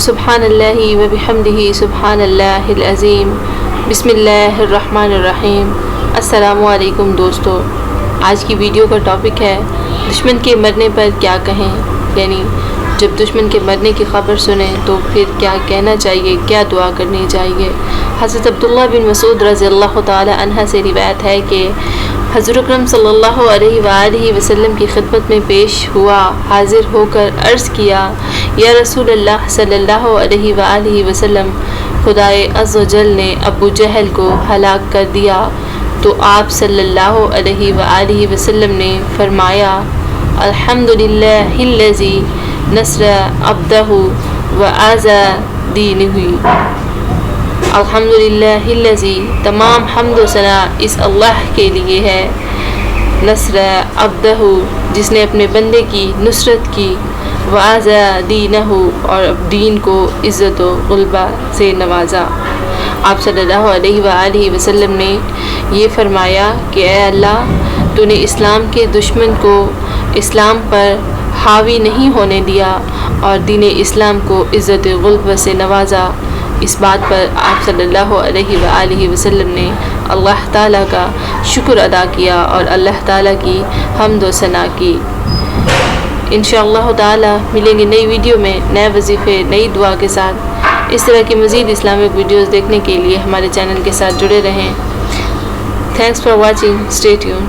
سبحان اللہ و بحمدہ سبحان اللہ العظیم بسم اللہ الرحمن الرحیم۔ السلام علیکم دوستو، آج کی ویڈیو کا ٹاپک ہے دشمن کے مرنے پر کیا کہیں، یعنی جب دشمن کے مرنے کی خبر سنیں تو پھر کیا کہنا چاہیے، کیا دعا کرنی چاہیے۔ حضرت عبداللہ بن مسعود رضی اللہ تعالی عنہ سے روایت ہے کہ حضور اکرم صلی اللہ علیہ وآلہ وسلم کی خدمت میں پیش ہوا، حاضر ہو کر عرض کیا، یا رسول اللہ صلی اللہ علیہ وآلہ وسلم، خدائے عز و جل نے ابو جہل کو ہلاک کر دیا۔ تو آپ صلی اللہ علیہ وآلہ وسلم نے فرمایا، الحمدللہ الذی نصر عبدہ وعز دینہ۔ الحمدللہ الذی، تمام حمد و ثنا اس اللہ کے لیے ہے، نصر عبدہ، جس نے اپنے بندے کی نصرت کی، وعز دینہ، اور دین کو عزت و غلبہ سے نوازا۔ آپ صلی اللہ علیہ وآلہ وسلم نے یہ فرمایا کہ اے اللہ، تو نے اسلام کے دشمن کو اسلام پر حاوی نہیں ہونے دیا اور دین اسلام کو عزت و غلبہ سے نوازا۔ اس بات پر آپ صلی اللہ علیہ وآلہ وسلم نے اللہ تعالیٰ کا شکر ادا کیا اور اللہ تعالیٰ کی حمد و ثنا کی۔ انشاءاللہ تعالیٰ ملیں گے نئی ویڈیو میں نئے وظیفے، نئی دعا کے ساتھ۔ اس طرح کی مزید اسلامک ویڈیوز دیکھنے کے لیے ہمارے چینل کے ساتھ جڑے رہیں۔ Thanks for watching, stay tune.